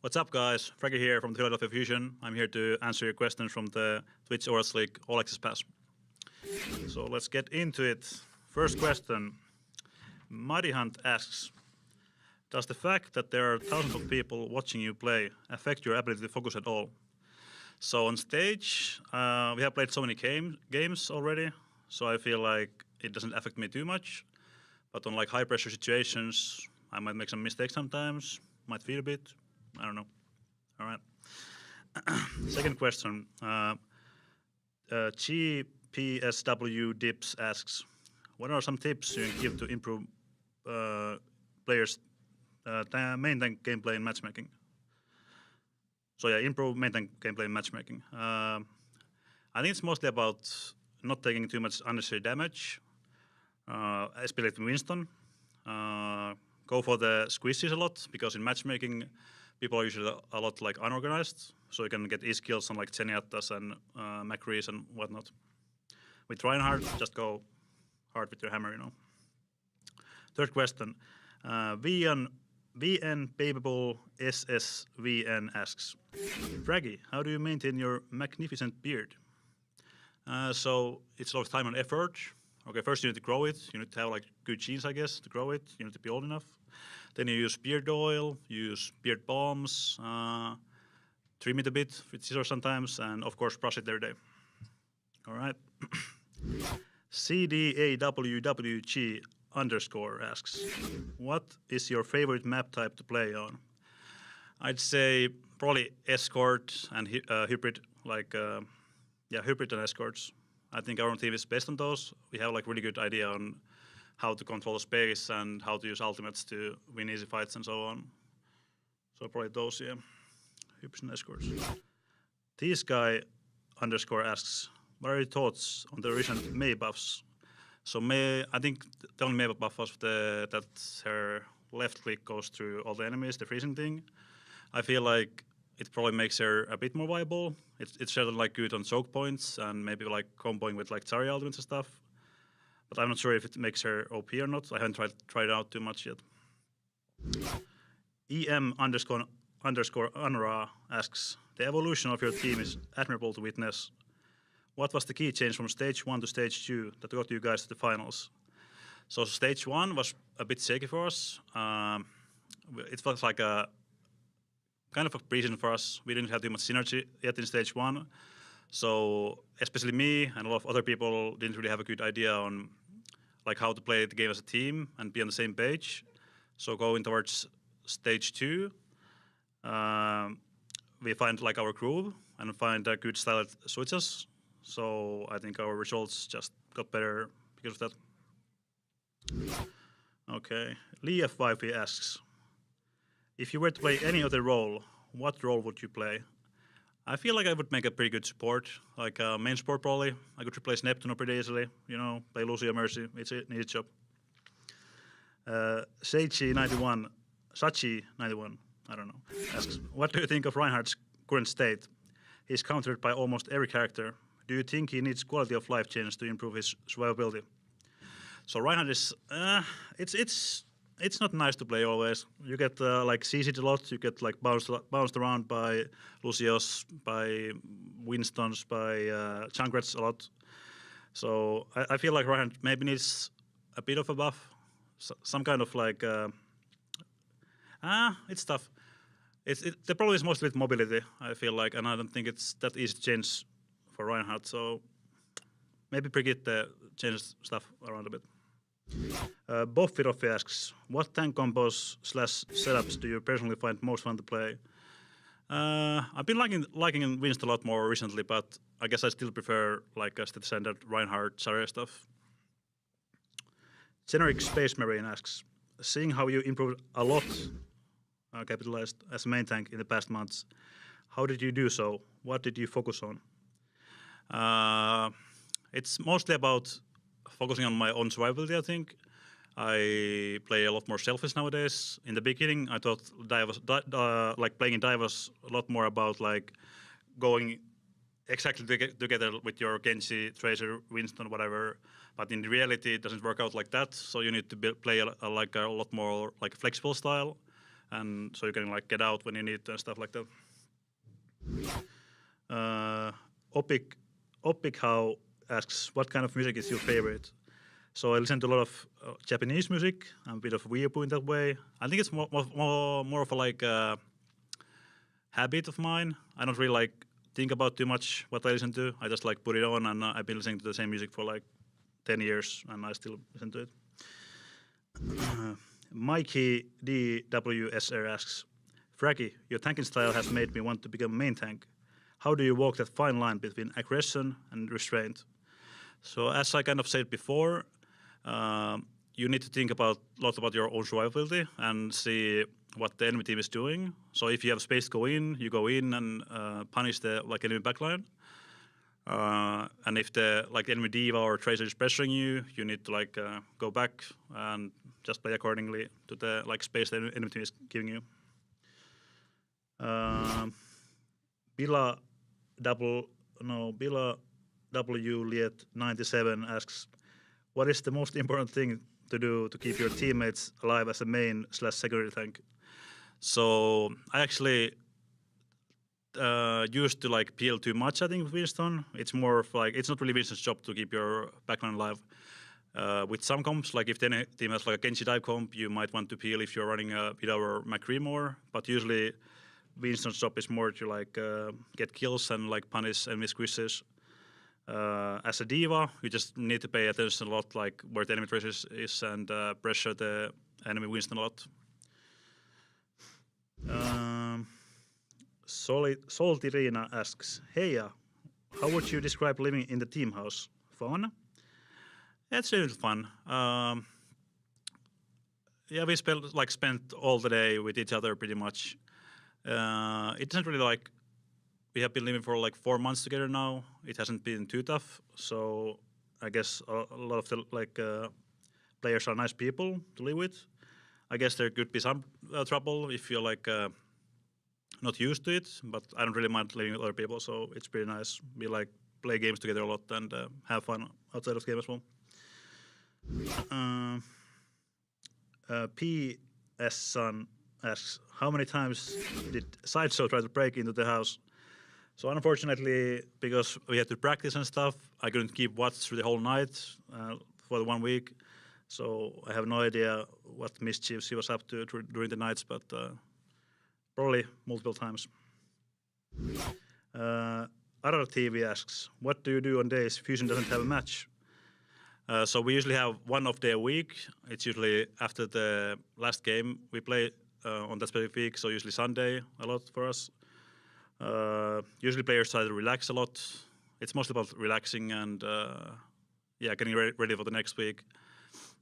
What's up, guys? Fragi here from the Philadelphia Fusion. I'm here to answer your questions from the Twitch OverwatchLeague All Access Pass. So let's get into it. First question. Mighty Hunt asks, does the fact that there are thousands of people watching you play affect your ability to focus at all? So on stage, we have played so many games already, so I feel like it doesn't affect me too much. But on like high pressure situations, I might make some mistakes sometimes, might feel a bit. I don't know. All right. Second question. GPSW Dips asks, what are some tips you can give to improve players' main tank gameplay and matchmaking? So yeah, improve main tank gameplay and matchmaking. I think it's mostly about not taking too much unnecessary damage, especially with Winston. Go for the squishes a lot, because in matchmaking, people are usually a lot like unorganized, so you can get E-skills on like Zenyatta's and Macrees and whatnot. With Reinhardt, just go hard with your hammer, you know. Third question. VN Papeable SSVN asks, Fragi, how do you maintain your magnificent beard? So it's a lot of time and effort. Okay, first you need to grow it. You need to have like good genes, I guess, to grow it. You need to be old enough. Then you use beard oil, you use beard balms, trim it a bit with scissors sometimes, and of course brush it every day. All right. CDAWWG underscore asks, what is your favorite map type to play on? I'd say probably escort and hybrid, like hybrid and escorts. I think our own team is based on those. We have like really good idea on how to control the space and how to use ultimates to win easy fights and so on. So probably those, yeah. Hybrids and escorts. This guy underscore asks, what are your thoughts on the recent Mei buffs? So Mei, I think the only Mei buff was that her left click goes through all the enemies, the freezing thing. I feel like it probably makes her a bit more viable. It's certainly like good on choke points and maybe like comboing with like Zarya ultimates and stuff. But I'm not sure if it makes her OP or not. I haven't tried it out too much yet. EM underscore Anra asks, the evolution of your team is admirable to witness. What was the key change from stage 1 to stage 2 that got you guys to the finals? So stage 1 was a bit shaky for us. It was like a kind of a pre-season for us. We didn't have too much synergy yet in stage 1. So especially me and a lot of other people didn't really have a good idea on like how to play the game as a team and be on the same page. So going towards stage 2, we find like our groove and find a good style at switches. So I think our results just got better because of that. Okay, Leaf5 asks, if you were to play any other role, what role would you play? I feel like I would make a pretty good support, like main support probably. I could replace Neptune pretty easily, you know, play Lucio Mercy, it's an easy job. Sachi91, I don't know, asks, what do you think of Reinhardt's current state? He's countered by almost every character. Do you think he needs quality of life change to improve his survivability? So Reinhardt is, it's not nice to play always. You get like CC'd a lot, you get like bounced around by Lucios, by Winstons, by Junkrats a lot. So I feel like Reinhardt maybe needs a bit of a buff. Some kind of like, it's tough. The problem is mostly with mobility, I feel like, and I don't think it's that easy to change for Reinhardt. So maybe Brigitte changes stuff around a bit. Boffiroff asks, what tank combos / setups do you personally find most fun to play? I've been liking Winston a lot more recently, but I guess I still prefer like the standard Reinhardt Zarya stuff. Generic Space Marine asks, seeing how you improved a lot, capitalized as a main tank in the past months, how did you do so? What did you focus on? It's mostly about focusing on my own survivability, I think. I play a lot more selfish nowadays. In the beginning, I thought like playing in dive was a lot more about like going exactly together with your Genji, Tracer, Winston, whatever. But in reality, it doesn't work out like that. So you need to play like a lot more like flexible style, and so you can like get out when you need to and stuff like that. Opic How asks, what kind of music is your favorite? So I listen to a lot of Japanese music. I'm a bit of weeaboo in that way. I think it's more of a like habit of mine. I don't really like think about too much what I listen to. I just like put it on, and I've been listening to the same music for like 10 years, and I still listen to it. Mikey DWSR asks, Fragi, your tanking style has made me want to become main tank. How do you walk that fine line between aggression and restraint? So as I kind of said before, you need to think a lot about your own survivability and see what the enemy team is doing. So if you have space to go in, you go in and punish the like enemy backline. And if the like enemy diva or tracer is pressuring you, you need to like go back and just play accordingly to the like space the enemy team is giving you. Bila W Liet 97 asks, what is the most important thing to do to keep your teammates alive as a main/security tank? So I actually used to like peel too much, I think, with Winston. It's more of like, it's not really Winston's job to keep your backline alive. With some comps, like if the team has like a Genji dive comp, you might want to peel if you're running a Vida or McCree more, but usually Winston's job is more to like get kills and like punish enemy squishes. As a diva, you just need to pay attention a lot, like where the enemy tracer is, and pressure the enemy Winston a lot. Salty Rina asks, Heya, how would you describe living in the team house? Fun? It's really fun. Yeah, we spent all the day with each other pretty much. It isn't really like, we have been living for like 4 months together now. It hasn't been too tough, so I guess a lot of the like players are nice people to live with. I guess there could be some trouble if you're like not used to it, but I don't really mind living with other people, so it's pretty nice. We like play games together a lot and have fun outside of the game as well. P.S. Son asks, how many times did Sideshow try to break into the house? So unfortunately, because we had to practice and stuff, I couldn't keep watch through the whole night for the 1 week. So I have no idea what mischiefs he was up to during the nights, but probably multiple times. Arar TV asks, what do you do on days Fusion doesn't have a match? So we usually have one off day a week. It's usually after the last game we play on that specific week, so usually Sunday a lot for us. Usually players try to relax a lot. It's mostly about relaxing and yeah, getting ready for the next week.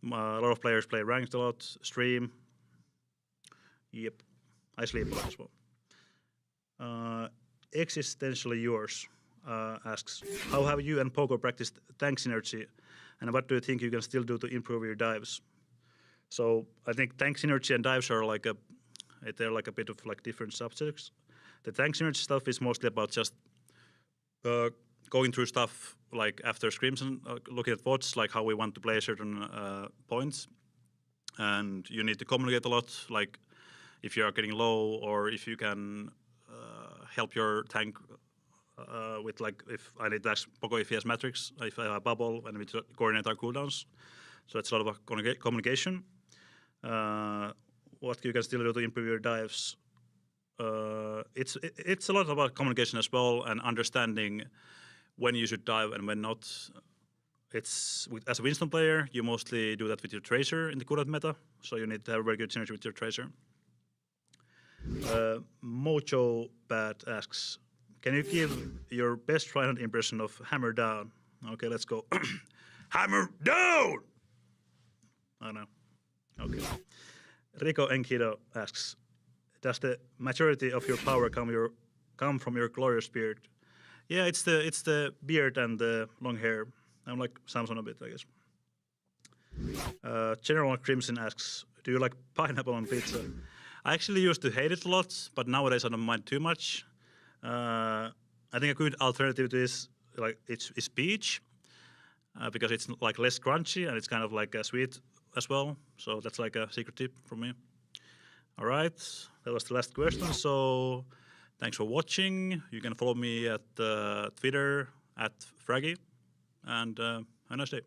A lot of players play ranked a lot, stream. Yep, I sleep a lot as well. Existentially Yours asks, how have you and Pogo practiced tank synergy, and what do you think you can still do to improve your dives? So I think tank synergy and dives are like they're like a bit of like different subjects. The tank synergy stuff is mostly about just going through stuff like after scrims and looking at votes, like how we want to play certain points. And you need to communicate a lot, like if you are getting low or if you can help your tank with like, if I need to ask Pogo if he has matrix, if I have a bubble, and we coordinate our cooldowns. So it's a lot about communication. What you can still do to improve your dives. It's a lot about communication as well and understanding when you should dive and when not. As a Winston player, you mostly do that with your tracer in the cooldown meta, so you need to have a very good synergy with your tracer. Mojo Bat asks, can you give your best Trident impression of Hammer Down? Okay, let's go. Hammer Down! Oh no. Okay. Rico Enkido asks, does the majority of your power come from your glorious beard? Yeah, it's the beard and the long hair. I'm like Samson a bit, I guess. General Crimson asks, do you like pineapple on pizza? I actually used to hate it a lot, but nowadays I don't mind too much. I think a good alternative to this is peach, because it's like less crunchy and it's kind of like sweet as well. So that's like a secret tip from me. All right, that was the last question. So thanks for watching. You can follow me at Twitter at Fragi, and have a nice day.